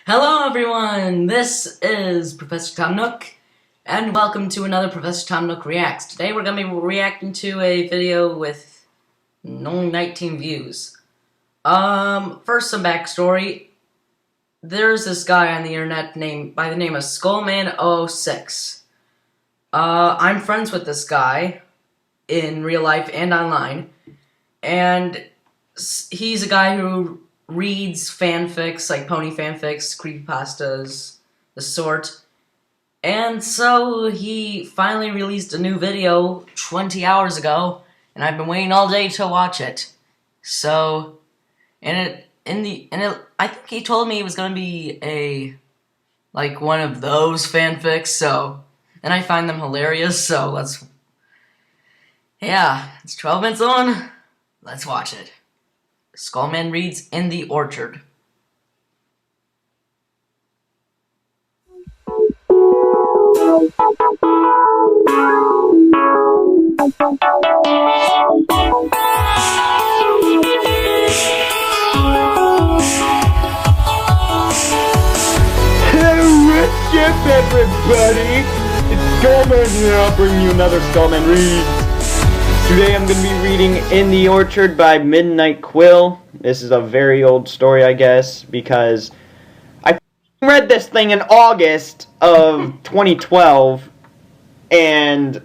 Hello everyone, this is Professor Tom Nook, and welcome to another Professor Tom Nook Reacts. Today we're going to be reacting to a video with only 19 views. First some backstory. There's this guy on the internet by the name of Skullman06. I'm friends with this guy in real life and online, and he's a guy who reads fanfics, like pony fanfics, creepypastas, the sort. And so he finally released a new video 20 hours ago, and I've been waiting all day to watch it. So, I think he told me it was gonna be one of those fanfics, so, and I find them hilarious, so it's 12 minutes on, let's watch it. Skullman reads In the Orchard. What's up, everybody? It's Skullman here. I'll bring you another Skullman read. Today I'm going to be reading In the Orchard by Midnight Quill. This is a very old story, I guess, because I read this thing in August of 2012, and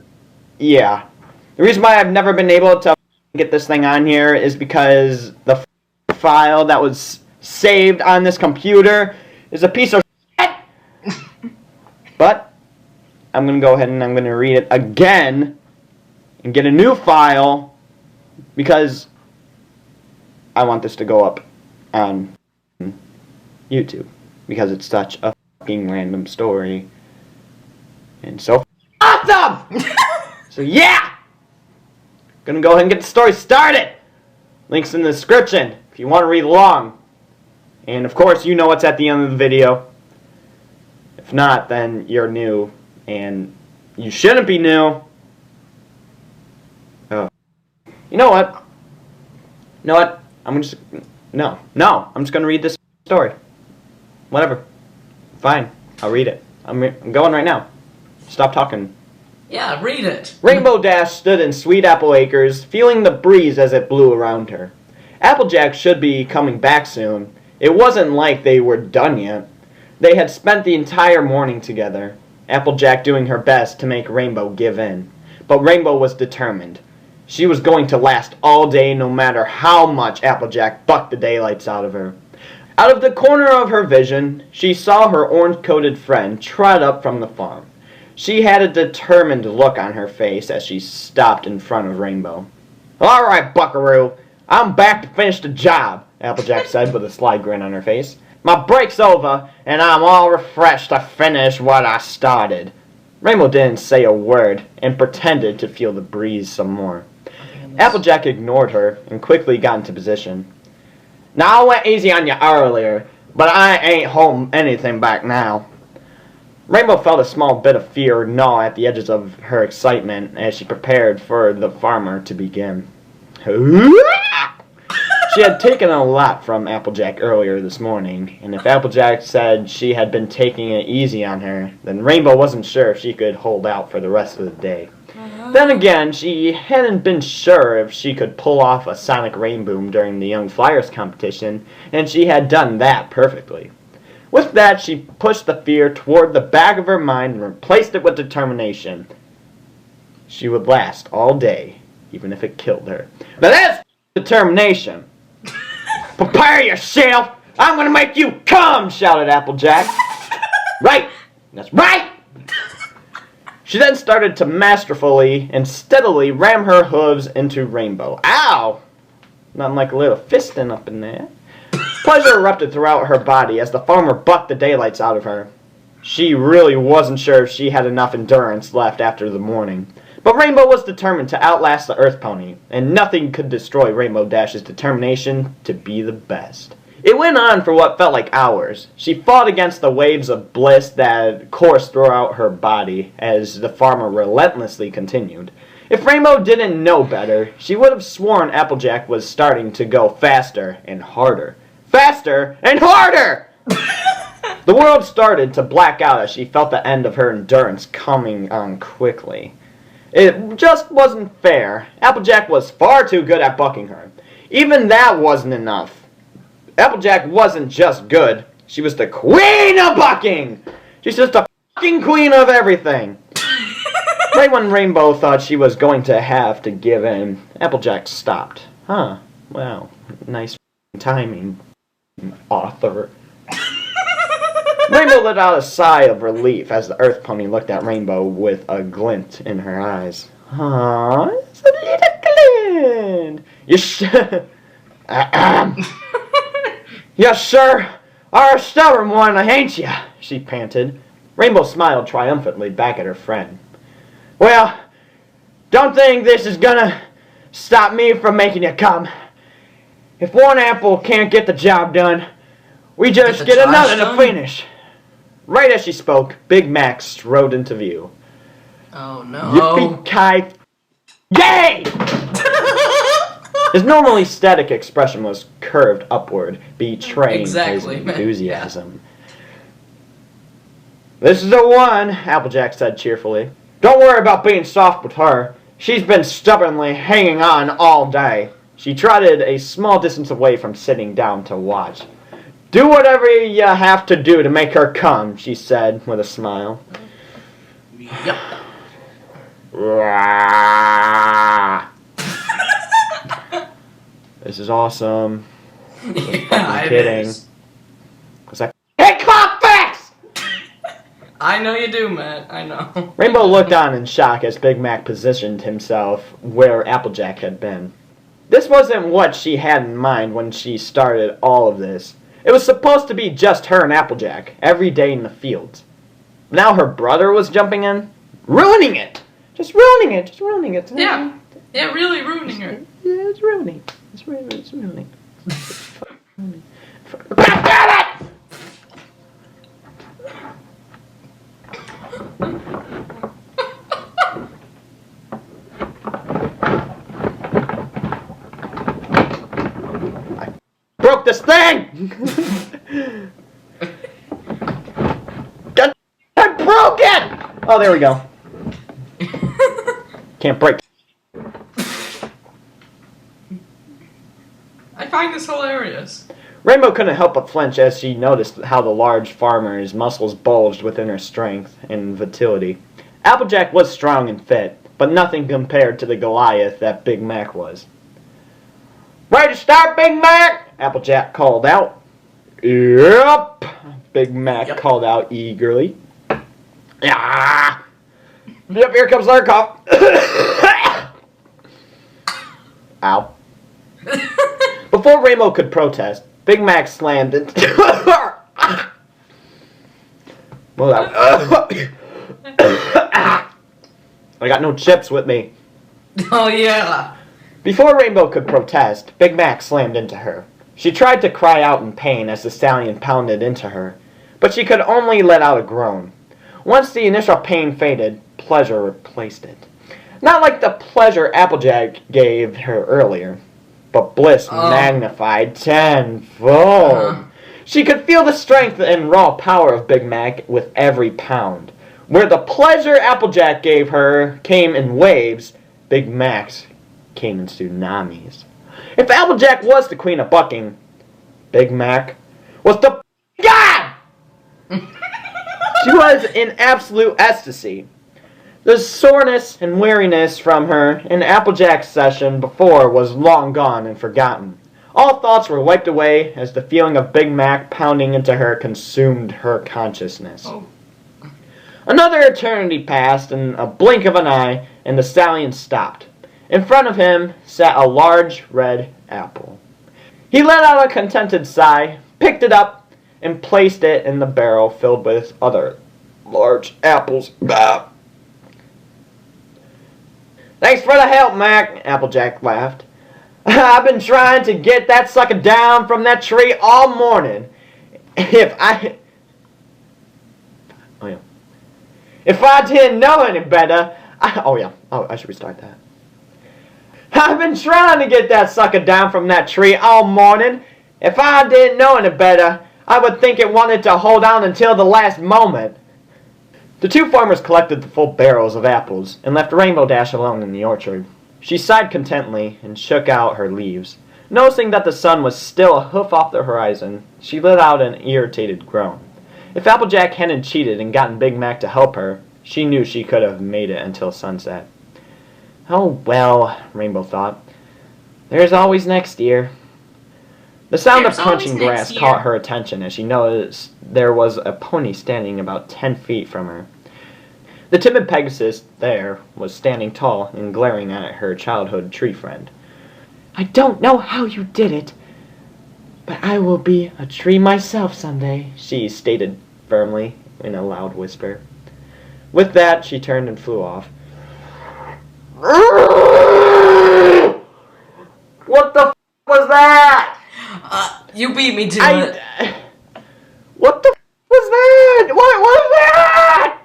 yeah. The reason why I've never been able to get this thing on here is because the file that was saved on this computer is a piece of shit. But I'm going to go ahead and I'm going to read it again and get a new file because I want this to go up on YouTube because it's such a fucking random story and so awesome. So yeah, gonna go ahead and get the story started. Links in the description if you want to read along, and of course you know what's at the end of the video. If not, then you're new and you shouldn't be new. Oh. You know what? I'm just gonna read this story. Whatever. Fine. I'll read it. I'm going right now. Stop talking. Yeah, read it. Rainbow Dash stood in Sweet Apple Acres, feeling the breeze as it blew around her. Applejack should be coming back soon. It wasn't like they were done yet. They had spent the entire morning together, Applejack doing her best to make Rainbow give in. But Rainbow was determined. She was going to last all day no matter how much Applejack bucked the daylights out of her. Out of the corner of her vision, she saw her orange-coated friend trot up from the farm. She had a determined look on her face as she stopped in front of Rainbow. "All right, buckaroo, I'm back to finish the job," Applejack said with a sly grin on her face. "My break's over, and I'm all refreshed to finish what I started." Rainbow didn't say a word and pretended to feel the breeze some more. Applejack ignored her and quickly got into position. "Now, I went easy on you earlier, but I ain't holding anything back now." Rainbow felt a small bit of fear gnaw at the edges of her excitement as she prepared for the farmer to begin. She had taken a lot from Applejack earlier this morning, and if Applejack said she had been taking it easy on her, then Rainbow wasn't sure if she could hold out for the rest of the day. Then again, she hadn't been sure if she could pull off a sonic rainboom during the Young Flyers competition, and she had done that perfectly. With that, she pushed the fear toward the back of her mind and replaced it with determination. She would last all day, even if it killed her. Now that's determination. "Prepare yourself! I'm gonna make you come!" shouted Applejack. "Right! That's right!" She then started to masterfully and steadily ram her hooves into Rainbow. Ow! Nothing like a little fisting up in there. Pleasure erupted throughout her body as the farmer bucked the daylights out of her. She really wasn't sure if she had enough endurance left after the morning. But Rainbow was determined to outlast the Earth Pony, and nothing could destroy Rainbow Dash's determination to be the best. It went on for what felt like hours. She fought against the waves of bliss that coursed throughout her body as the farmer relentlessly continued. If Rainbow didn't know better, she would have sworn Applejack was starting to go faster and harder. Faster and harder! The world started to black out as she felt the end of her endurance coming on quickly. It just wasn't fair. Applejack was far too good at bucking her. Even that wasn't enough. Applejack wasn't just good. She was the queen of bucking! She's just the fucking queen of everything. Right when Rainbow thought she was going to have to give in, Applejack stopped. Huh. Wow. Nice timing, author. Rainbow let out a sigh of relief as the Earth Pony looked at Rainbow with a glint in her eyes. Aw, it's a little glint. You sure are a stubborn one, ain't ya? She panted. Rainbow smiled triumphantly back at her friend. Well, don't think this is gonna stop me from making you come. If one apple can't get the job done, we just get another to finish. Right as she spoke, Big Mac strode into view. Oh no. Yippee-ki... Yay! His normally static expression was curved upward, betraying his enthusiasm. This is the one, Applejack said cheerfully. Don't worry about being soft with her. She's been stubbornly hanging on all day. She trotted a small distance away from sitting down to watch. Do whatever you have to do to make her come, she said with a smile. Yep. This is awesome. Yeah, I'm kidding. Is. Hey, come on, fix! I know you do, Matt. I know. Rainbow looked on in shock as Big Mac positioned himself where Applejack had been. This wasn't what she had in mind when she started all of this. It was supposed to be just her and Applejack, every day in the fields. Now her brother was jumping in, ruining it! Just ruining it, just ruining it. Yeah, really ruining her. Yeah, it's ruining. It's ruining. It's ruining. God damn it! I broke this thing! God, I broke it! Oh, there we go. Can't break. I find this hilarious. Rainbow couldn't help but flinch as she noticed how the large farmer's muscles bulged within her strength and vitality. Applejack was strong and fit, but nothing compared to the Goliath that Big Mac was. Ready to start, Big Mac? Applejack called out. Yep, Big Mac called out eagerly. Yeah. Yep, here comes our cough. Ow. Before Rainbow could protest, Big Mac slammed into her. I got no chips with me. Oh yeah. Before Rainbow could protest, Big Mac slammed into her. She tried to cry out in pain as the stallion pounded into her, but she could only let out a groan. Once the initial pain faded, pleasure replaced it. Not like the pleasure Applejack gave her earlier, but bliss magnified tenfold. She could feel the strength and raw power of Big Mac with every pound. Where the pleasure Applejack gave her came in waves, Big Mac's came in tsunamis. If Applejack was the queen of bucking, Big Mac was the god! She was in absolute ecstasy. The soreness and weariness from her in Applejack's session before was long gone and forgotten. All thoughts were wiped away as the feeling of Big Mac pounding into her consumed her consciousness. Another eternity passed in a blink of an eye, and the stallion stopped. In front of him sat a large red apple. He let out a contented sigh, picked it up, and placed it in the barrel filled with other large apples. Bah. Thanks for the help, Mac, Applejack laughed. I've been trying to get that sucker down from that tree all morning. If I didn't know any better, I should restart that. I've been trying to get that sucker down from that tree all morning. If I didn't know any better, I would think it wanted to hold on until the last moment. The two farmers collected the full barrels of apples and left Rainbow Dash alone in the orchard. She sighed contentedly and shook out her leaves. Noticing that the sun was still a hoof off the horizon, she let out an irritated groan. If Applejack hadn't cheated and gotten Big Mac to help her, she knew she could have made it until sunset. Oh well, Rainbow thought. There's always next year. The sound of crunching grass caught her attention as she noticed there was a pony standing about 10 feet from her. The timid Pegasus there was standing tall and glaring at her childhood tree friend. I don't know how you did it, but I will be a tree myself someday, she stated firmly in a loud whisper. With that, she turned and flew off. What the was that? You beat me to it. What the was that? What was that?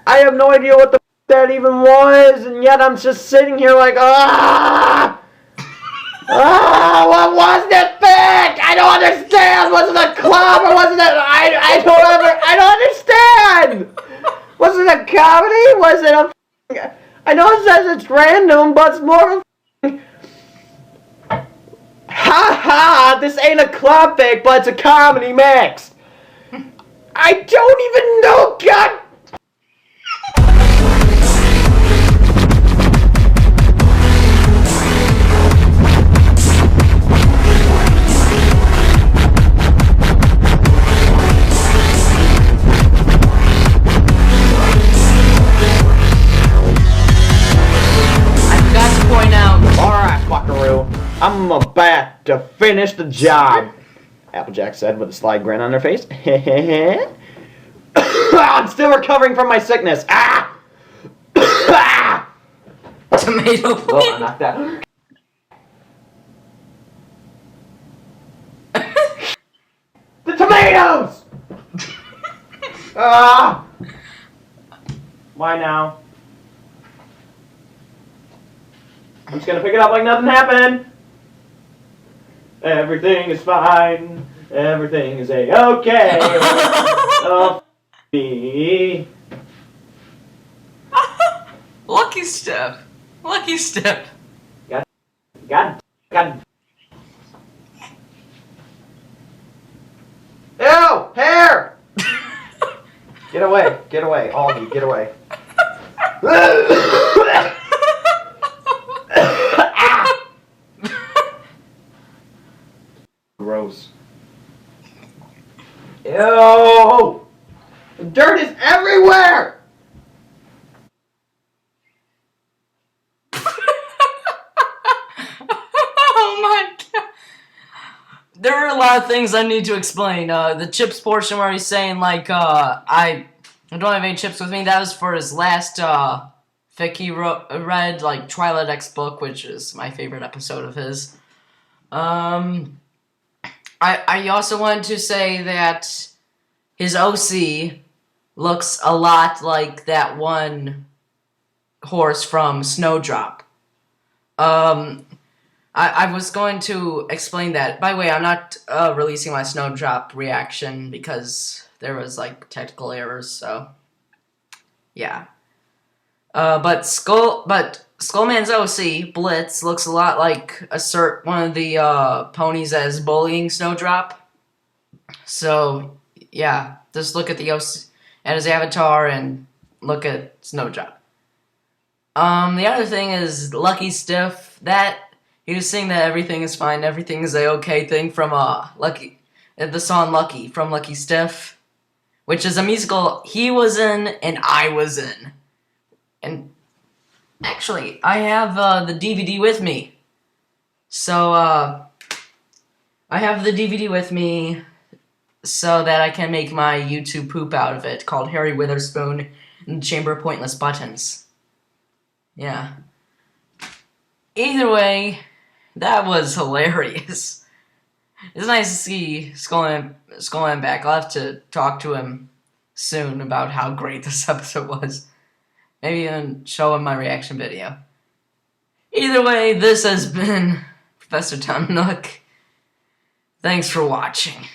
I have no idea what the that even was, and yet I'm just sitting here like, what was that thing? I don't understand. Was it a club or was it I don't understand. Was it a comedy? Was it a I know it says it's random, but it's more of a ha! This ain't a club fake, but it's a comedy mix. I don't even know, God. I'm back to finish the job, Applejack said with a sly grin on her face. I'm still recovering from my sickness. Tomato. Oh, I knocked that. The tomatoes! Why now? I'm just gonna pick it up like nothing happened. Everything is fine. Everything is a-okay. Me. Lucky step. Lucky step. God. Ew! Hair! Get away. All of you, get away. Gross. Ew! The dirt is everywhere! Oh my god. There are a lot of things I need to explain. The chips portion where he's saying, like, I don't have any chips with me, that was for his last, fic he read, like, Twilight X book, which is my favorite episode of his. I also wanted to say that his OC looks a lot like that one horse from Snowdrop. I was going to explain that. By the way, I'm not releasing my Snowdrop reaction because there was, like, technical errors, so yeah. But Skullman's OC, Blitz, looks a lot like one of the ponies that is bullying Snowdrop. So, yeah, just look at the OC, at his avatar, and look at Snowdrop. The other thing is Lucky Stiff. That he was saying that everything is fine, everything is a okay thing from the song Lucky from Lucky Stiff, which is a musical he was in and I was in. And actually, I have the DVD with me. So, I have the DVD with me so that I can make my YouTube poop out of it, called Harry Witherspoon and the Chamber of Pointless Buttons. Yeah. Either way, that was hilarious. It's nice to see Skullman back. I'll have to talk to him soon about how great this episode was. Maybe even show him my reaction video. Either way, this has been Professor Tom Nook. Thanks for watching.